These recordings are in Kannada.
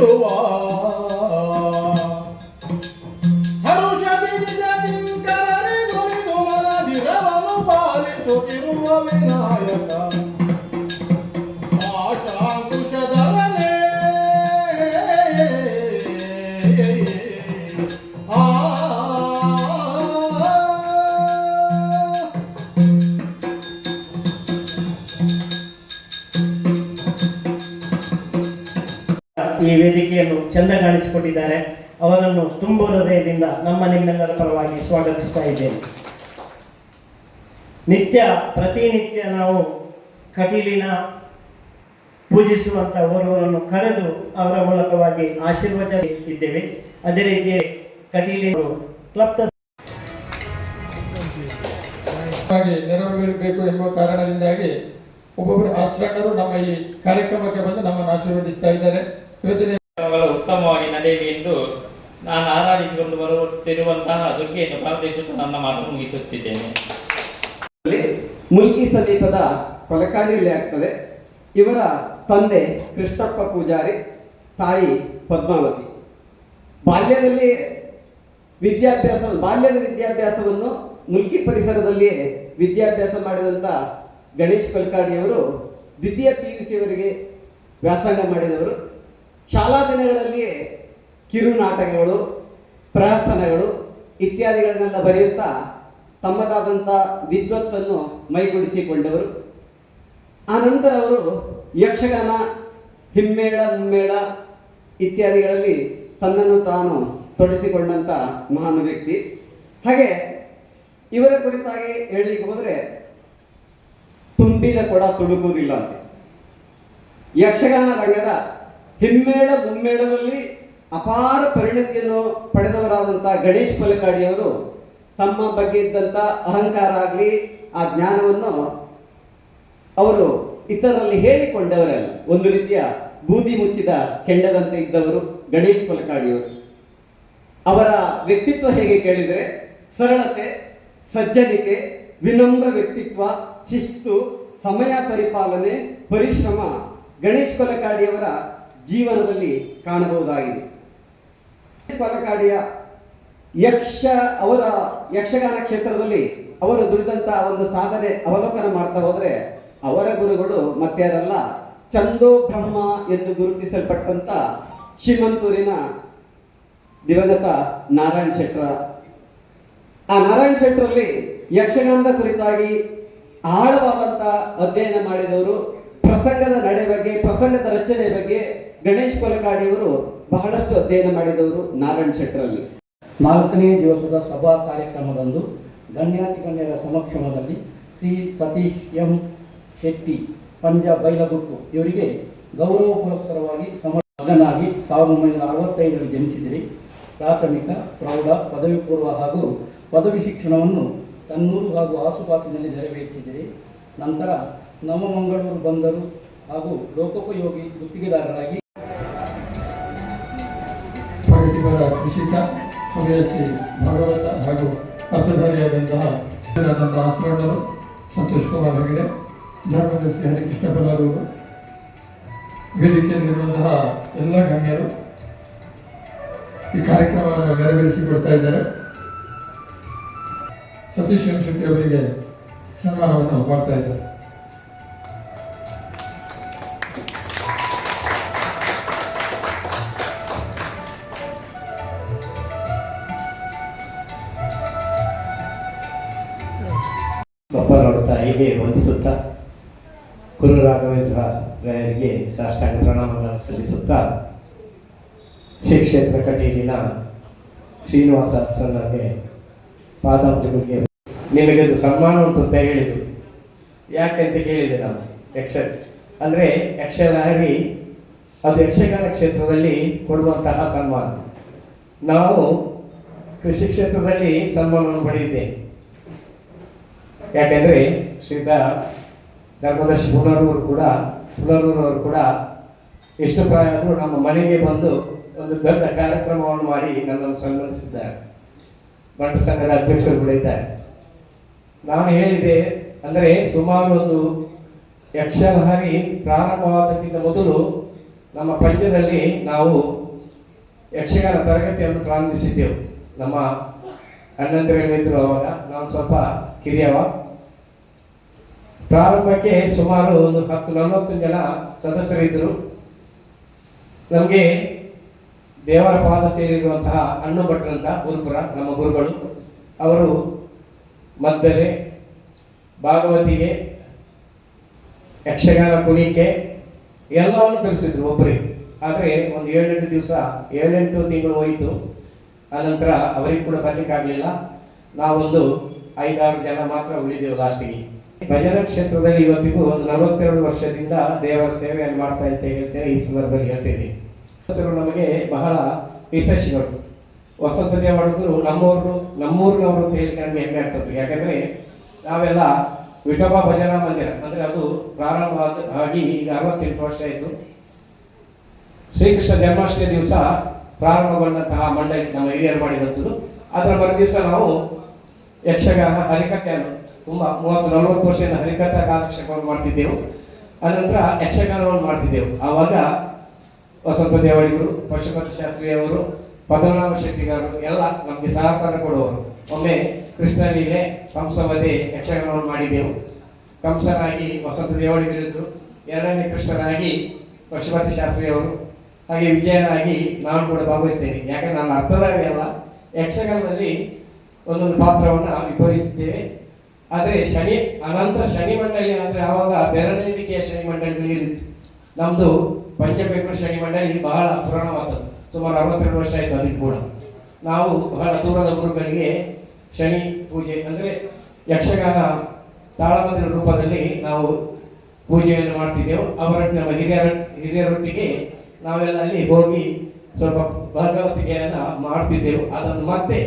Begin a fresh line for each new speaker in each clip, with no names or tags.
ಇರುವ ಹರುಷದಿ ನಿಜ ಕಿಂಕರರೆ ದೊರೆದು ಮನದಿರವನು ಪಾಲಿಸುತ್ತಿರುವ ವಿನಾಯಕ ಆಶಾಂಕುಶಧರನೇ
ಈ ವೇದಿಕೆಯನ್ನು ಚೆಂದ ಕಾಣಿಸಿಕೊಟ್ಟಿದ್ದಾರೆ. ಅವರನ್ನು ತುಂಬ ಹೃದಯದಿಂದ ನಮ್ಮ ನಿಮ್ಮೆಲ್ಲರ ಪರವಾಗಿ ಸ್ವಾಗತಿಸ್ತಾ ಇದ್ದೇನೆ. ಪ್ರತಿನಿತ್ಯ ನಾವು ಕಟೀಲಿನ ಪೂಜಿಸುವಂಥ ಓರ್ವರನ್ನು ಕರೆದು ಅವರ ಮೂಲಕವಾಗಿ ಆಶೀರ್ವಚನ ಇದ್ದೇವೆ. ಅದೇ ರೀತಿ ಕಟೀಲಿನ ಕ್ಲಬ್
ನೆರವೇರಬೇಕು ಎಂಬ ಕಾರಣದಿಂದಾಗಿ ಒಬ್ಬೊಬ್ಬರು ಆಶ್ರಯರು ನಮ್ಮ ಈ ಕಾರ್ಯಕ್ರಮಕ್ಕೆ ಬಂದು ನಮ್ಮನ್ನು ಆಶೀರ್ವದಿಸ್ತಾ ಇದ್ದಾರೆ. ಇವತ್ತಿನ
ಉತ್ತಮವಾಗಿ ನಡೆಯಲಿ ಎಂದು ನಾನು ಆರಾಧಿಸಿಕೊಂಡು ಬರುತ್ತಿರುವಂತಹ ದುರ್ಗೆಯನ್ನು ಪ್ರಾರ್ಥಿಸುತ್ತಾ ನನ್ನ ಮಾತು ಮುಗಿಸುತ್ತಿದ್ದೇನೆ.
ಮುಲ್ಕಿ ಸಮೀಪದ ಕೊಲಕಾಡಿಯಲ್ಲಿ ಆಗ್ತದೆ. ಇವರ ತಂದೆ ಕೃಷ್ಣಪ್ಪ ಪೂಜಾರಿ, ತಾಯಿ ಪದ್ಮಾವತಿ. ಬಾಲ್ಯದ ವಿದ್ಯಾಭ್ಯಾಸವನ್ನು ಮುಲ್ಕಿ ಪರಿಸರದಲ್ಲಿಯೇ ವಿದ್ಯಾಭ್ಯಾಸ ಮಾಡಿದಂಥ ಗಣೇಶ್ ಕೊಲಕಾಡಿಯವರು ದ್ವಿತೀಯ PUC ವರೆಗೆ ವ್ಯಾಸಂಗ ಮಾಡಿದವರು. ಶಾಲಾ ದಿನಗಳಲ್ಲಿಯೇ ಕಿರು ನಾಟಕಗಳು, ಪ್ರಹಸನಗಳು ಇತ್ಯಾದಿಗಳನ್ನೆಲ್ಲ ಬರೆಯುತ್ತಾ ತಮ್ಮದಾದಂಥ ವಿದ್ವತ್ತನ್ನು ಮೈಗೂಡಿಸಿಕೊಂಡವರು. ಆನಂತರ ಅವರು ಯಕ್ಷಗಾನ, ಹಿಮ್ಮೇಳ, ಮುಮ್ಮೇಳ ಇತ್ಯಾದಿಗಳಲ್ಲಿ ತನ್ನನ್ನು ತಾನು ತೊಡಗಿಸಿಕೊಂಡಂಥ ಮಹಾನ್ ವ್ಯಕ್ತಿ. ಹಾಗೆ ಇವರ ಕುರಿತಾಗಿ ಹೇಳಲಿಕ್ಕೆ ಹೋದರೆ ತುಂಬಿದ ಕೊಡ ತುಡುಕುವುದಿಲ್ಲ ಅಂತ. ಯಕ್ಷಗಾನ ರಂಗದ ಹಿಮ್ಮೇಳ ಮುಮ್ಮೇಳದಲ್ಲಿ ಅಪಾರ ಪರಿಣತಿಯನ್ನು ಪಡೆದವರಾದಂಥ ಗಣೇಶ್ ಕೊಲಕಾಡಿಯವರು ತಮ್ಮ ಬಗ್ಗೆ ಇದ್ದಂಥ ಅಹಂಕಾರ ಆಗಲಿ ಆ ಜ್ಞಾನವನ್ನು ಅವರು ಇತರರಲ್ಲಿ ಹೇಳಿಕೊಂಡವರಲ್ಲ. ಒಂದು ರೀತಿಯ ಬೂದಿ ಮುಚ್ಚಿದ ಕೆಂಡದಂತೆ ಇದ್ದವರು ಗಣೇಶ್ ಕೊಲಕಾಡಿಯವರು. ಅವರ ವ್ಯಕ್ತಿತ್ವ ಹೇಗೆ ಕೇಳಿದರೆ ಸರಳತೆ, ಸಜ್ಜನಿಕೆ, ವಿನಮ್ರ ವ್ಯಕ್ತಿತ್ವ, ಶಿಸ್ತು, ಸಮಯ ಪರಿಪಾಲನೆ, ಪರಿಶ್ರಮ ಗಣೇಶ್ ಕೊಲಕಾಡಿಯವರ ಜೀವನದಲ್ಲಿ ಕಾಣಬಹುದಾಗಿದೆ. ಕೊಲಕಾಡಿಯ ಅವರ ಯಕ್ಷಗಾನ ಕ್ಷೇತ್ರದಲ್ಲಿ ಅವರು ದುಡಿದಂಥ ಒಂದು ಸಾಧನೆ ಅವಲೋಕನ ಮಾಡ್ತಾ ಹೋದರೆ ಅವರ ಗುರುಗಳು ಮತ್ತಾರಲ್ಲ, ಚಂದೋ ಬ್ರಹ್ಮ ಎಂದು ಗುರುತಿಸಲ್ಪಟ್ಟಂಥ ಶ್ರೀಮಂತೂರಿನ ದಿವಂಗತ ನಾರಾಯಣ ಶೆಟ್ರ. ಆ ನಾರಾಯಣ ಶೆಟ್ಟರಲ್ಲಿ ಯಕ್ಷಗಾನದ ಕುರಿತಾಗಿ ಆಳವಾದಂಥ ಅಧ್ಯಯನ ಮಾಡಿದವರು. ಪ್ರಸಂಗದ ನಡೆ ಬಗ್ಗೆ, ಪ್ರಸಂಗದ ರಚನೆ ಬಗ್ಗೆ ಗಣೇಶ್ ಕೊಲಕಾಡಿಯವರು ಬಹಳಷ್ಟು ಅಧ್ಯಯನ ಮಾಡಿದವರು ನಾರಾಯಣ ಶೆಟ್ಟರಲ್ಲಿ.
4ನೇ ದಿವಸದ ಸಭಾ ಕಾರ್ಯಕ್ರಮದಂದು ಗಣ್ಯಾತಿಗಣ್ಯರ ಸಮಕ್ಷಮದಲ್ಲಿ ಶ್ರೀ ಸತೀಶ್ ಎಂ ಶೆಟ್ಟಿ ಪಂಜ ಬೈಲಗುಟ್ಟು ಇವರಿಗೆ ಗೌರವ ಪುರಸ್ಕಾರವಾಗಿ ಮಗನಾಗಿ 1965ರಲ್ಲಿ ಜನಿಸಿದಿರಿ. ಪ್ರಾಥಮಿಕ, ಪ್ರೌಢ, ಪದವಿ ಪೂರ್ವ ಹಾಗೂ ಪದವಿ ಶಿಕ್ಷಣವನ್ನು ಕನ್ನೂರು ಹಾಗೂ ಆಸುಪಾಸಿನಲ್ಲಿ ನೆರವೇರಿಸಿದಿರಿ. ನಂತರ ನವಮಂಗಳೂರು ಬಂದರು ಹಾಗೂ ಲೋಕೋಪಯೋಗಿ ಗುತ್ತಿಗೆದಾರರಾಗಿ
ಪ್ರಗತಿಪರ ಕೃಷಿಕ, ಹವ್ಯಾಸಿ, ಭಾಗವತ ಹಾಗೂ ಅರ್ಥಧಾರಿಯಾದಂತಹ ಆಶ್ರಯರು ಸಂತೋಷ್ ಕುಮಾರ್ ಹೆಗಡೆ, ಧರ್ಮದರ್ಶಿ ಹರಿಕೃಷ್ಣ ಬಲಾರೂರು, ವೇದಿಕೆಯಲ್ಲಿರುವಂತಹ ಎಲ್ಲ ಗಣ್ಯರು ಈ ಕಾರ್ಯಕ್ರಮವನ್ನು ನೆರವೇರಿಸಿಕೊಡ್ತಾ ಇದ್ದಾರೆ. ಸತೀಶ್ ಎಂ ಶೆಟ್ಟಿ ಅವರಿಗೆ ಸನ್ಮಾನವನ್ನು ಮಾಡ್ತಾ ಇದ್ದಾರೆ.
ಬಪ್ಪನವರ ತಾಯಿಗೆ ವಂದಿಸುತ್ತಾ ಕುರು ರಾಘವೇಂದ್ರ ರಾಯರಿಗೆ ಸಾಷ್ಟಾಂಗ ಪ್ರಣಾಮಗಳನ್ನು ಸಲ್ಲಿಸುತ್ತಾ ಶ್ರೀ ಕ್ಷೇತ್ರ ಕಟೀಲಿನ ಶ್ರೀನಿವಾಸ ಸರ್ಗೆ ಪಾದಾಂಜಲಿಗೆ ನಿಮಗೆ ಒಂದು ಸನ್ಮಾನ ಉಂಟು ಅಂತ ಹೇಳಿದರು. ಯಾಕೆಂತ ಕೇಳಿದೆ ನಾನು. ಅಂದರೆ ಯಕ್ಷಗಾರಿ ಅದು ಯಕ್ಷಗಾನ ಕ್ಷೇತ್ರದಲ್ಲಿ ಕೊಡುವಂತಹ ಸನ್ಮಾನ. ನಾವು ಕೃಷಿ ಕ್ಷೇತ್ರದಲ್ಲಿ ಸನ್ಮಾನವನ್ನು ಪಡೆದಿದ್ದೇವೆ. ಯಾಕೆಂದರೆ ಶ್ರೀತ ಧರ್ಮದರ್ಶಿ ಪುನರೂರು ಕೂಡ ಎಷ್ಟು ಪ್ರಾಯ ಆದರೂ ನಮ್ಮ ಮನೆಗೆ ಬಂದು ಒಂದು ದೊಡ್ಡ ಕಾರ್ಯಕ್ರಮವನ್ನು ಮಾಡಿ ನನ್ನನ್ನು ಸನ್ಮಾನಿಸಿದ್ದಾರೆ. ಬಂಟ ಸಂಘದ ಅಧ್ಯಕ್ಷರು ಕೂಡ ಇದ್ದಾರೆ. ನಾನು ಹೇಳಿದೆ, ಅಂದರೆ ಸುಮಾರು ಒಂದು ಯಕ್ಷಗಾರಿ ಪ್ರಾರಂಭವಾದಕ್ಕಿಂತ ಮೊದಲು ನಮ್ಮ ಪಂಚದಲ್ಲಿ ನಾವು ಯಕ್ಷಗಾನ ತರಗತಿಯನ್ನು ಪ್ರಾರಂಭಿಸಿದ್ದೆವು. ನಮ್ಮ ಅಣ್ಣಂದಿರು ಅವಾಗ ನಾವು ಸ್ವಲ್ಪ ಕಿರಿಯವ. ಪ್ರಾರಂಭಕ್ಕೆ ಸುಮಾರು ಒಂದು 40 ಜನ ಸದಸ್ಯರಿದ್ದರು. ನಮಗೆ ದೇವರ ಪಾದ ಸೇರಿರುವಂತಹ ಅಣ್ಣು ಭಟ್ರಂತ ಗುರುಪುರ ನಮ್ಮ ಗುರುಗಳು, ಅವರು ಮದ್ದಲೆ, ಭಾಗವತಿಗೆ, ಯಕ್ಷಗಾನ ಕುಣಿಕೆ ಎಲ್ಲವನ್ನು ಕಲಿಸಿದ್ರು ಒಬ್ಬರಿಗೆ. ಆದರೆ ಒಂದು 7-8 ತಿಂಗಳು ಹೋಯಿತು. ಆನಂತರ ಅವರಿಗೆ ಕೂಡ ಬರಲಿಕ್ಕಾಗಲಿಲ್ಲ. ನಾವೊಂದು 5-6 ಜನ ಮಾತ್ರ ಉಳಿದೆವು ಲಾಸ್ಟಿಗೆ. ಭಜನಾ ಕ್ಷೇತ್ರದಲ್ಲಿ ಇವತ್ತಿಗೂ ಒಂದು 42 ವರ್ಷದಿಂದ ದೇವರ ಸೇವೆಯನ್ನು ಮಾಡ್ತಾ ಅಂತ ಹೇಳ್ತೇನೆ. ಈ ಸಂದರ್ಭದಲ್ಲಿ ಹೇಳ್ತೇನೆ, ನಮಗೆ ಬಹಳ ಹಿತೈಷಿಗಳು. ವಸಂತ ದೇವಡಿಗರು ನಮ್ಮೂರಿನವರು ಅಂತ ಹೇಳಿ ನನಗೆ ಹೆಮ್ಮೆ ಆಗ್ತದೆ. ಯಾಕಂದ್ರೆ ನಾವೆಲ್ಲ ವಿಠೋಬಾ ಭಜನಾ ಮಂದಿರ ಅಂದ್ರೆ ಅದು ಪ್ರಾರಂಭ ಆಗಿ ಈಗ 68 ವರ್ಷ ಆಯಿತು. ಶ್ರೀಕೃಷ್ಣ ಜನ್ಮಾಷ್ಟಮಿ ದಿವಸ ಪ್ರಾರಂಭಗೊಂಡಂತಹ ಮಂಡಳಿ ನಮ್ಮ ಹಿರಿಯರು ಮಾಡಿದಂಥದ್ದು. ಅದರ ಮರು ದಿವಸ ನಾವು ಯಕ್ಷಗಾನ ಹರಿಕಥೆಯನ್ನು ತುಂಬ 30-40 ವರ್ಷದಿಂದ ಹರಿಕಥಾ ಕಾಲಕ್ಷೇಪವನ್ನು ಮಾಡ್ತಿದ್ದೆವು. ಅನಂತರ ಯಕ್ಷಗಾನವನ್ನು ಮಾಡ್ತಿದ್ದೆವು. ಆವಾಗ ವಸಂತ ದೇವಡಿಗರು, ಪಶುಪತಿ ಶಾಸ್ತ್ರಿಯವರು, ಪದ್ಮನಾಭ ಶೆಟ್ಟಿಗಾರರು ಎಲ್ಲ ನಮಗೆ ಸಹಕಾರ ಕೊಡುವರು. ಒಮ್ಮೆ ಕೃಷ್ಣಲೀಲೆ, ಕಂಸವಧೆ ಯಕ್ಷಗಾನವನ್ನು ಮಾಡಿದ್ದೆವು. ಕಂಸನಾಗಿ ವಸಂತ ದೇವಡಿಗರಿದ್ದರು, ಎರಡನೇ ಕೃಷ್ಣನಾಗಿ ಪಶುಪತಿ ಶಾಸ್ತ್ರಿಯವರು, ಹಾಗೆ ವಿಜಯನಾಗಿ ನಾನು ಕೂಡ ಭಾಗವಹಿಸ್ತೇನೆ. ಯಾಕಂದ್ರೆ ನಾನು ಅರ್ಥಧಾರಿ ಅಲ್ಲ, ಯಕ್ಷಗಾನದಲ್ಲಿ ಒಂದೊಂದು ಪಾತ್ರವನ್ನು ವಿಭಜಿಸಿದ್ದೇವೆ. ಆದರೆ ಅನಂತರ ಶನಿ ಮಂಡಳಿ ಅಂದರೆ ಆವಾಗ ಬೆರಳೆಣಿಕೆಯ ಶನಿ ಮಂಡಳಿಗಳಿತ್ತು. ನಮ್ಮದು ಪಂಚಬೇಕೂರು ಶನಿ ಮಂಡಳಿ ಬಹಳ ಪುರಾಣವಾದದ್ದು, ಸುಮಾರು 62 ವರ್ಷ ಆಯಿತು. ಅದಕ್ಕೆ ಕೂಡ ನಾವು ಬಹಳ ದೂರದ ಊರುಗಳಿಗೆ ಶನಿ ಪೂಜೆ ಅಂದರೆ ಯಕ್ಷಗಾನ ತಾಳಮಂದಿರ ರೂಪದಲ್ಲಿ ನಾವು ಪೂಜೆಯನ್ನು ಮಾಡ್ತಿದ್ದೆವು. ನಮ್ಮ ಹಿರಿಯರೊಟ್ಟಿಗೆ ನಾವೆಲ್ಲ ಅಲ್ಲಿ ಹೋಗಿ ಸ್ವಲ್ಪ ಭಾಗವತಿಕೆಯನ್ನು ಮಾಡ್ತಿದ್ದೆವು. ಅದನ್ನು ಮತ್ತೆ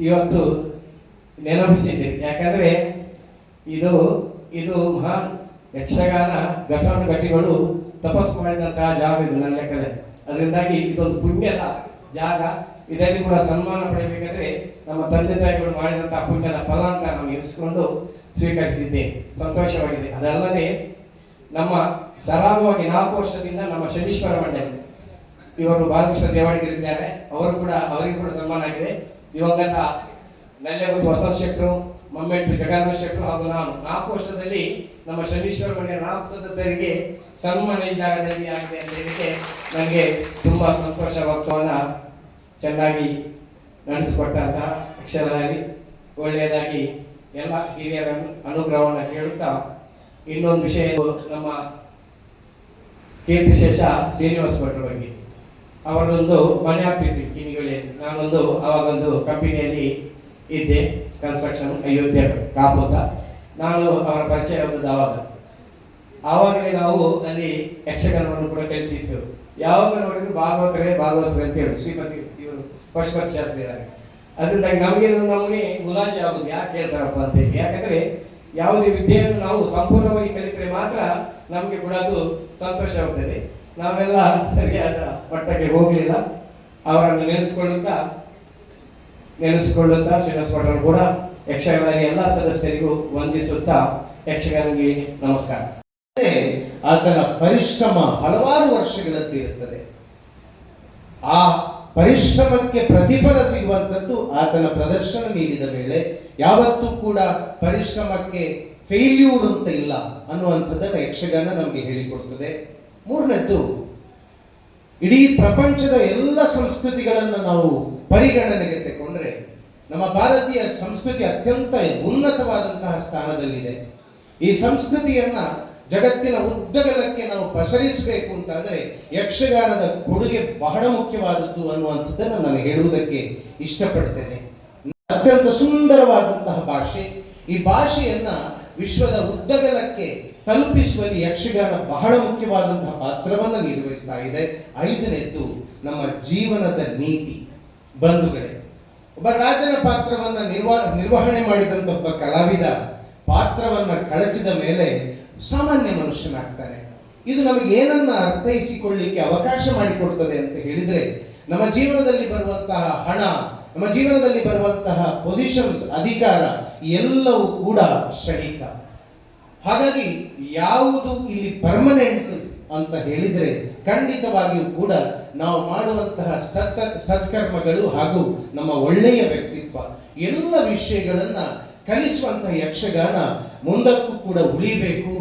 ಇವತ್ತು ನೆನಪಿಸಿದ್ದೇವೆ. ಯಾಕಂದ್ರೆ ಇದು ಮಹಾನ್ ಯಕ್ಷಗಾನ ಘಟಾನುಘಟಿಗಳು ತಪಸ್ಸು ಮಾಡಿದಂತಹ ಜಾಗ ಇದು ನನ್ನ ಲೆಕ್ಕದಲ್ಲಿ. ಅದರಿಂದಾಗಿ ಇದೊಂದು ಪುಣ್ಯದ ಜಾಗ. ಇದರಲ್ಲಿ ಕೂಡ ಸನ್ಮಾನ ಪಡೆಯಬೇಕಾದ್ರೆ ನಮ್ಮ ತಂದೆ ತಾಯಿಗಳು ಮಾಡಿದಂತಹ ಪುಣ್ಯದ ಫಲ ಅಂತ ನಾವು ಇರಿಸಿಕೊಂಡು ಸ್ವೀಕರಿಸಿದ್ದೇವೆ. ಸಂತೋಷವಾಗಿದೆ. ಅದಲ್ಲದೆ ನಮ್ಮ ಸರಾಗವಾಗಿ 4 ವರ್ಷದಿಂದ ನಮ್ಮ ಶನೀಶ್ವರ ಮಂಡಳಿ ಇವರು ಬಾಲಕೃಷ್ಣ ದೇವಾಡಿಗರಿದ್ದಾರೆ. ಅವರಿಗೂ ಕೂಡ ಸನ್ಮಾನ ಆಗಿದೆ. ದಿವಂಗತ ನಲ್ಲೆಗುತ್ತು ವಸಂತ ಶೆಟ್ಟರು, ಮಮ್ಮೆಟ್ಟು ಜಗನ್ನಾಥ ಶೆಟ್ಟರು ಹಾಗೂ ನಾನು 4 ವರ್ಷದಲ್ಲಿ ನಮ್ಮ ಶನೀಶ್ವರ ಮಂಡಳಿಯ 4 ಸದಸ್ಯರಿಗೆ ಸನ್ಮಾನ ಈ ಜಾಗದಲ್ಲಿ ಆಗಿದೆ ಅಂತ ಹೇಳಿಕ್ಕೆ ನನಗೆ ತುಂಬಾ ಸಂತೋಷ. ವಕ್ತವನ್ನ ಚೆನ್ನಾಗಿ ನಡೆಸಿಕೊಟ್ಟಂತಹ ಅಕ್ಷರಧಾರಿ ಒಳ್ಳೆಯದಾಗಿ ಎಲ್ಲ ಹಿರಿಯರ ಅನುಗ್ರಹವನ್ನು ಕೇಳುತ್ತಾ, ಇನ್ನೊಂದು ವಿಷಯ ನಮ್ಮ ಕೀರ್ತಿಶೇಷ ಶ್ರೀನಿವಾಸ ಭಟ್ರ ಬಗ್ಗೆ. ಅವರದೊಂದು ಮನೆ ಆಗ್ತಿತ್ತು ಕಿನಿಗಳೇ. ನಾನೊಂದು ಅವಾಗೊಂದು ಕಂಪನಿಯಲ್ಲಿ ಇದ್ದೆ, ಕನ್ಸ್ಟ್ರಕ್ಷನ್, ಅಯೋಧ್ಯ ಕಾಪುತ. ನಾನು ಅವರ ಪರಿಚಯ ಆದದ್ದು ಆವಾಗಲೇ ನಾವು ಅಲ್ಲಿ ಯಕ್ಷಗಾನವನ್ನು ಕೂಡ ಕಲಿತಿದ್ದೆವು. ಯಾವಾಗ ನೋಡಿದ್ರು ಭಾಗವತರೇ ಅಂತ ಹೇಳಿ ಶ್ರೀಪತಿ ಇವರು ಪಶುಪತಿ ಶಾಸ್ತ್ರಿ ಇದ್ದಾರೆ. ಅದರಿಂದಾಗಿ ನಮಗೆ ನಮ್ಮನೆ ಮುಲಾಜಿ ಆಗುದು ಯಾಕೆ ಹೇಳ್ತಾರಪ್ಪ ಅಂತ ಹೇಳಿ. ಯಾಕಂದ್ರೆ ಯಾವುದೇ ವಿದ್ಯೆಯನ್ನು ನಾವು ಸಂಪೂರ್ಣವಾಗಿ ಕಲಿತರೆ ಮಾತ್ರ ನಮಗೆ ಕೂಡ ಅದು ಸಂತೋಷವಾಗ್ತದೆ. ನಾವೆಲ್ಲ ಸರಿಯಾದ ಮಟ್ಟಕ್ಕೆ ಹೋಗಲಿಲ್ಲ. ಅವರನ್ನು ನೆನೆಸ್ಕೊಳ್ಳುತ್ತಾ ಶ್ರೀನಿವಾಸ ಭಟ್ರನ್ನು ಕೂಡ ಯಕ್ಷಗಾನ ಎಲ್ಲ ಸದಸ್ಯರಿಗೂ ವಂದಿಸುತ್ತಾ ಯಕ್ಷಗಾನಿಗೆ ನಮಸ್ಕಾರ.
ಆತನ ಪರಿಶ್ರಮ ಹಲವಾರು ವರ್ಷಗಳದ್ದಿರುತ್ತದೆ. ಆ ಪರಿಶ್ರಮಕ್ಕೆ ಪ್ರತಿಫಲ ಸಿಗುವಂಥದ್ದು ಆತನ ಪ್ರದರ್ಶನ ನೀಡಿದ ವೇಳೆ. ಯಾವತ್ತೂ ಕೂಡ ಪರಿಶ್ರಮಕ್ಕೆ ಫೇಲ್ಯೂರ್ ಅಂತ ಇಲ್ಲ ಅನ್ನುವಂಥದ್ದನ್ನು ಯಕ್ಷಗಾನ ನಮಗೆ ಹೇಳಿಕೊಡ್ತದೆ. ಮೂರನೇದ್ದು, ಇಡೀ ಪ್ರಪಂಚದ ಎಲ್ಲ ಸಂಸ್ಕೃತಿಗಳನ್ನು ನಾವು ಪರಿಗಣನೆಗೆ ತಗೊಂಡ್ರೆ ನಮ್ಮ ಭಾರತೀಯ ಸಂಸ್ಕೃತಿ ಅತ್ಯಂತ ಉನ್ನತವಾದಂತಹ ಸ್ಥಾನದಲ್ಲಿದೆ. ಈ ಸಂಸ್ಕೃತಿಯನ್ನ ಜಗತ್ತಿನ ಉದ್ದಗಲಕ್ಕೆ ನಾವು ಪಸರಿಸಬೇಕು ಅಂತಾದರೆ ಯಕ್ಷಗಾನದ ಕೊಡುಗೆ ಬಹಳ ಮುಖ್ಯವಾದದ್ದು ಅನ್ನುವಂಥದ್ದನ್ನು ನಾನು ಹೇಳುವುದಕ್ಕೆ ಇಷ್ಟಪಡ್ತೇನೆ. ಅತ್ಯಂತ ಸುಂದರವಾದಂತಹ ಭಾಷೆ. ಈ ಭಾಷೆಯನ್ನ ವಿಶ್ವದ ಉದ್ದಗಲಕ್ಕೆ ತಲುಪಿಸುವಲ್ಲಿ ಯಕ್ಷಗಾನ ಬಹಳ ಮುಖ್ಯವಾದಂತಹ ಪಾತ್ರವನ್ನು ನಿರ್ವಹಿಸ್ತಾ ಇದೆ. 5ನೇದ್ದು ನಮ್ಮ ಜೀವನದ ನೀತಿ. ಬಂಧುಗಳೇ, ಒಬ್ಬ ರಾಜನ ಪಾತ್ರವನ್ನ ನಿರ್ವಹಣೆ ಮಾಡಿದಂಥ ಒಬ್ಬ ಕಲಾವಿದ ಪಾತ್ರವನ್ನ ಕಳಚಿದ ಮೇಲೆ ಸಾಮಾನ್ಯ ಮನುಷ್ಯನಾಗ್ತಾನೆ. ಇದು ನಮಗೆ ಏನನ್ನ ಅರ್ಥೈಸಿಕೊಳ್ಳಿಕ್ಕೆ ಅವಕಾಶ ಮಾಡಿಕೊಡ್ತದೆ ಅಂತ ಹೇಳಿದ್ರೆ, ನಮ್ಮ ಜೀವನದಲ್ಲಿ ಬರುವಂತಹ ಹಣ, ನಮ್ಮ ಜೀವನದಲ್ಲಿ ಬರುವಂತಹ ಪೊಸಿಷನ್ಸ್, ಅಧಿಕಾರ ಎಲ್ಲವೂ ಕೂಡ ಕ್ಷಣಿಕ. ಹಾಗಾಗಿ ಯಾವುದು ಇಲ್ಲಿ ಪರ್ಮನೆಂಟ್ ಅಂತ ಹೇಳಿದರೆ ಖಂಡಿತವಾಗಿಯೂ ಕೂಡ ನಾವು ಮಾಡುವಂತಹ ಸತ್ಕರ್ಮಗಳು ಹಾಗೂ ನಮ್ಮ ಒಳ್ಳೆಯ ವ್ಯಕ್ತಿತ್ವ ಎಲ್ಲ ವಿಷಯಗಳನ್ನ ಕಲಿಸುವಂತಹ ಯಕ್ಷಗಾನ ಮುಂದಕ್ಕೂ ಕೂಡ ಉಳಿಬೇಕು.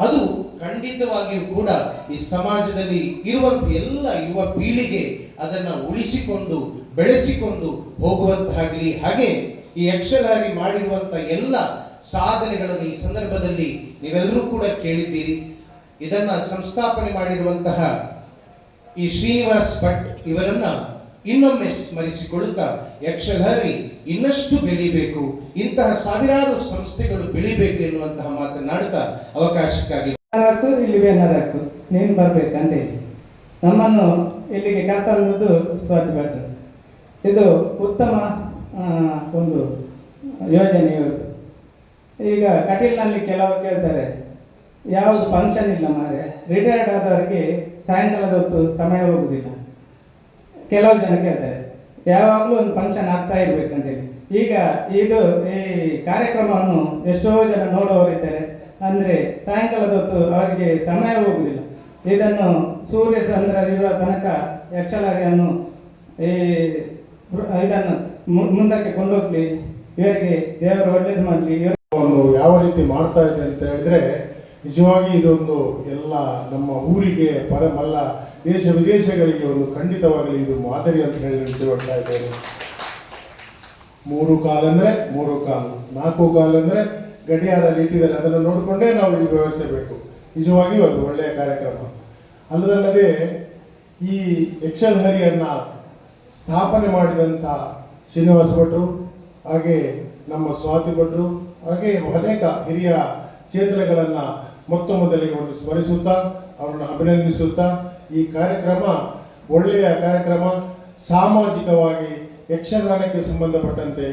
ಅದು ಖಂಡಿತವಾಗಿಯೂ ಕೂಡ ಈ ಸಮಾಜದಲ್ಲಿ ಇರುವಂತಹ ಎಲ್ಲ ಯುವ ಪೀಳಿಗೆ ಅದನ್ನ ಉಳಿಸಿಕೊಂಡು ಬೆಳೆಸಿಕೊಂಡು ಹೋಗುವಂತಾಗಲಿ. ಹಾಗೆ ಈ ಯಕ್ಷಗಾರಿ ಮಾಡಿರುವಂತಹ ಎಲ್ಲ ಸಾಧನೆಗಳನ್ನು ಈ ಸಂದರ್ಭದಲ್ಲಿ ನೀವೆಲ್ಲರೂ ಕೂಡ ಕೇಳಿದ್ದೀರಿ. ಇದನ್ನ ಸಂಸ್ಥಾಪನೆ ಮಾಡಿರುವಂತಹ ಈ ಶ್ರೀನಿವಾಸ್ ಭಟ್ ಇವರನ್ನ ಇನ್ನೊಮ್ಮೆ ಸ್ಮರಿಸಿಕೊಳ್ಳುತ್ತಾ ಯಕ್ಷಗಾರಿ ಇನ್ನಷ್ಟು ಬೆಳಿಬೇಕು, ಇಂತಹ ಸಾವಿರಾರು ಸಂಸ್ಥೆಗಳು ಬೆಳಿಬೇಕು ಎನ್ನುವಂತಹ ಮಾತನಾಡುತ್ತಾ ಅವಕಾಶಕ್ಕಾಗಿ
ಇಲ್ಲಿ ಬೇನಾರಕ್ಕು ನೀನು ಬರ್ಬೇಕಂತ ಹೇಳಿ ನಮ್ಮನ್ನು ಇಲ್ಲಿಗೆ ಕರ್ತಂದದ್ದು ಸ್ವಾತಿ ಭಟ್ರು. ಇದು ಉತ್ತಮ ಒಂದು ಯೋಜನೆ ಇವರು. ಈಗ ಕಟೀಲ್ನಲ್ಲಿ ಕೆಲವರು ಕೇಳ್ತಾರೆ, ಯಾವುದು ಫಂಕ್ಷನ್ ಇಲ್ಲ ಮಾರೆ, ರಿಟೈರ್ಡ್ ಆದವರಿಗೆ ಸಾಯಂಕಾಲದ ಹೊತ್ತು ಸಮಯ ಹೋಗುವುದಿಲ್ಲ. ಕೆಲವು ಜನ ಕೇಳ್ತಾರೆ, ಯಾವಾಗಲೂ ಒಂದು ಫಂಕ್ಷನ್ ಆಗ್ತಾ ಇರಬೇಕಂತೇಳಿ. ಈಗ ಇದು ಈ ಕಾರ್ಯಕ್ರಮವನ್ನು ಎಷ್ಟೋ ಜನ ನೋಡುವವರಿದ್ದಾರೆ, ಅಂದರೆ ಸಾಯಂಕಾಲದ ಹೊತ್ತು ಅವರಿಗೆ ಸಮಯ ಹೋಗುವುದಿಲ್ಲ. ಇದನ್ನು ಸೂರ್ಯ ಚಂದ್ರರಿರುವ ತನಕ ಯಕ್ಷಗಾರಿಯನ್ನು ಇದನ್ನು ಮುಂದಕ್ಕೆ ಕೊಂಡೋಗ್ಲಿ, ಇವರಿಗೆ ದೇವರು ಒಳ್ಳೇದು ಮಾಡಲಿ.
ಯಾವ ರೀತಿ ಮಾಡ್ತಾ ಇದೆ ಅಂತ ಹೇಳಿದ್ರೆ ನಿಜವಾಗಿ ಇದೊಂದು ಎಲ್ಲ ನಮ್ಮ ಊರಿಗೆ ಪರಮಲ್ಲ ದೇಶ ವಿದೇಶಗಳಿಗೆ ಒಂದು ಖಂಡಿತವಾಗಲಿ ಇದು ಮಾದರಿ ಅಂತ ಹೇಳಿ ಹೇಳ್ತಾ ಇದ್ದೇನೆ. 3 ಕಾಲು ಅಂದರೆ 3 ಕಾಲು, 4 ಕಾಲು ಅಂದರೆ ಗಡಿಯಾರಲ್ಲಿ ಇಟ್ಟಿದ್ದಾರೆ, ಅದನ್ನು ನೋಡಿಕೊಂಡೇ ನಾವು ಇಲ್ಲಿ ವ್ಯವಹರಿಸಬೇಕು. ನಿಜವಾಗಿಯೂ ಅದು ಒಳ್ಳೆಯ ಕಾರ್ಯಕ್ರಮ. ಅಲ್ಲದಲ್ಲದೆ ಈ ಯಕ್ಷಗಾರಿಯನ್ನು ಸ್ಥಾಪನೆ ಮಾಡಿದಂಥ ಶ್ರೀನಿವಾಸ ಭಟ್ರು, ಹಾಗೆ ನಮ್ಮ ಸ್ವಾತಿ ಭಟ್ರು, ಹಾಗೆ ಅನೇಕ ಹಿರಿಯ ಚೇತನಗಳನ್ನು ಮೊದಲಿಗೆ ಒಂದು ಸ್ಮರಿಸುತ್ತಾ ಅವರನ್ನು ಅಭಿನಂದಿಸುತ್ತಾ ಈ ಕಾರ್ಯಕ್ರಮ ಒಳ್ಳೆಯ ಕಾರ್ಯಕ್ರಮ. ಸಾಮಾಜಿಕವಾಗಿ ಯಕ್ಷಗಾನಕ್ಕೆ ಸಂಬಂಧಪಟ್ಟಂತೆ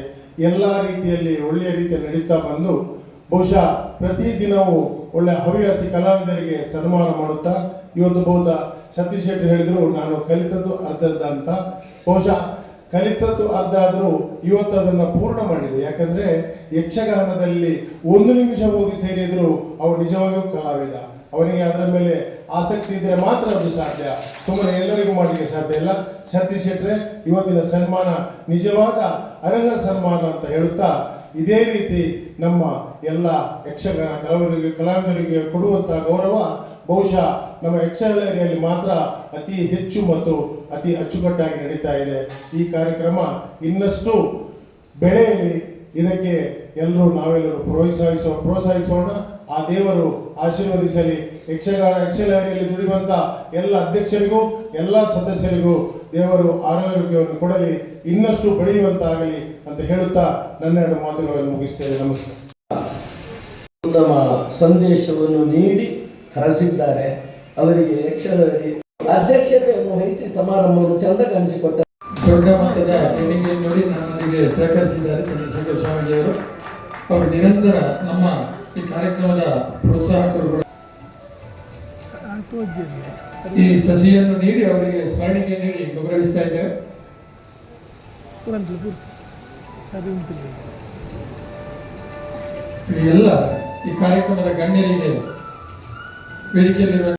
ಎಲ್ಲ ರೀತಿಯಲ್ಲಿ ಒಳ್ಳೆಯ ರೀತಿಯಲ್ಲಿ ನಡೀತಾ ಬಂದು ಬಹುಶಃ ಪ್ರತಿದಿನವೂ ಒಳ್ಳೆಯ ಹವ್ಯಾಸಿ ಕಲಾವಿದರಿಗೆ ಸನ್ಮಾನ ಮಾಡುತ್ತಾ ಇವತ್ತು ಬಹುಶಃ ಸತೀಶ್ ಶೆಟ್ಟಿ ಹೇಳಿದ್ರು, ನಾನು ಕಲಿತದ್ದು ಅರ್ಧ ಅಂತ. ಬಹುಶಃ ಕಲಿತದ್ದು ಅರ್ಧ ಆದರೂ ಇವತ್ತು ಅದನ್ನು ಪೂರ್ಣ ಮಾಡಿದೆ. ಯಾಕಂದರೆ ಯಕ್ಷಗಾನದಲ್ಲಿ 1 ನಿಮಿಷ ಹೋಗಿ ಸೇರಿದ್ರು ಅವರು ನಿಜವಾಗಿಯೂ ಕಲಾವಿದ. ಅವನಿಗೆ ಅದರ ಮೇಲೆ ಆಸಕ್ತಿ ಇದ್ದರೆ ಮಾತ್ರ ಅದು ಸಾಧ್ಯ, ಸುಮ್ಮನೆ ಎಲ್ಲರಿಗೂ ಮಾಡಲಿಕ್ಕೆ ಸಾಧ್ಯ ಇಲ್ಲ. ಸತೀಶ್ ಶೆಟ್ರೆ ಇವತ್ತಿನ ಸನ್ಮಾನ ನಿಜವಾದ ಅರ್ಹ ಸನ್ಮಾನ ಅಂತ ಹೇಳುತ್ತಾ, ಇದೇ ರೀತಿ ನಮ್ಮ ಎಲ್ಲ ಯಕ್ಷಗಾನ ಕಲಾವಿದರಿಗೆ ಕೊಡುವಂತಹ ಗೌರವ ಬಹುಶಃ ನಮ್ಮ ಯಕ್ಷಗಾರಿಯಲ್ಲಿ ಮಾತ್ರ ಅತಿ ಹೆಚ್ಚು ಮತ್ತು ಅತಿ ಅಚ್ಚುಕಟ್ಟಾಗಿ ನಡೀತಾ ಇದೆ. ಈ ಕಾರ್ಯಕ್ರಮ ಇನ್ನಷ್ಟು ಬೆಳೆಯಲಿ, ಇದಕ್ಕೆ ನಾವೆಲ್ಲರೂ ಪ್ರೋತ್ಸಾಹಿಸೋಣ. ಆ ದೇವರು ಆಶೀರ್ವದಿಸಲಿ. ಯಕ್ಷಗಾರಿಯಲ್ಲಿ ದುಡಿಯುವಂಥ ಎಲ್ಲ ಅಧ್ಯಕ್ಷರಿಗೂ ಎಲ್ಲ ಸದಸ್ಯರಿಗೂ ದೇವರು ಆರೋಗ್ಯವನ್ನು ಕೊಡಲಿ, ಇನ್ನಷ್ಟು ಬೆಳೆಯುವಂತಾಗಲಿ ಅಂತ ಹೇಳುತ್ತಾ ನನ್ನೆರಡು ಮಾತುಗಳನ್ನು ಮುಗಿಸ್ತೇನೆ. ನಮಸ್ಕಾರ.
ಉತ್ತಮ ಸಂದೇಶವನ್ನು ನೀಡಿ ಹರಸಿದ್ದಾರೆ. ಅವರಿಗೆ ಯಕ್ಷಗಾರಿ ಅಧ್ಯಕ್ಷತೆಯನ್ನು ವಹಿಸಿ ಸಮಾರಂಭವನ್ನು ಚಂದ ಕಾಣಿಸಿಕೊಟ್ಟ
ದೊಡ್ಡ ಮಟ್ಟದ ಟ್ರೈನಿಂಗ್ ನೋಡಿ ನಮ್ಮೊಂದಿಗೆ ಸಹಕರಿಸಿದ್ದಾರೆ ಚಂದ್ರಶೇಖರ ಸ್ವಾಮೀಜಿಯವರು. ಅವರು ನಿರಂತರ ನಮ್ಮ ಈ ಕಾರ್ಯಕ್ರಮದ ಪ್ರೋತ್ಸಾಹಕರು. ಈ ಸಸಿಯನ್ನು ನೀಡಿ ಅವರಿಗೆ ಸ್ಮರಣಿಕೆ ನೀಡಿ ಗೌರವಿಸ್ತಾ ಇದ್ದೇವೆ. ಎಲ್ಲ ಈ ಕಾರ್ಯಕ್ರಮದ ಗಣ್ಯರಿಗೆ ವೇದಿಕೆಯಲ್ಲಿರುವ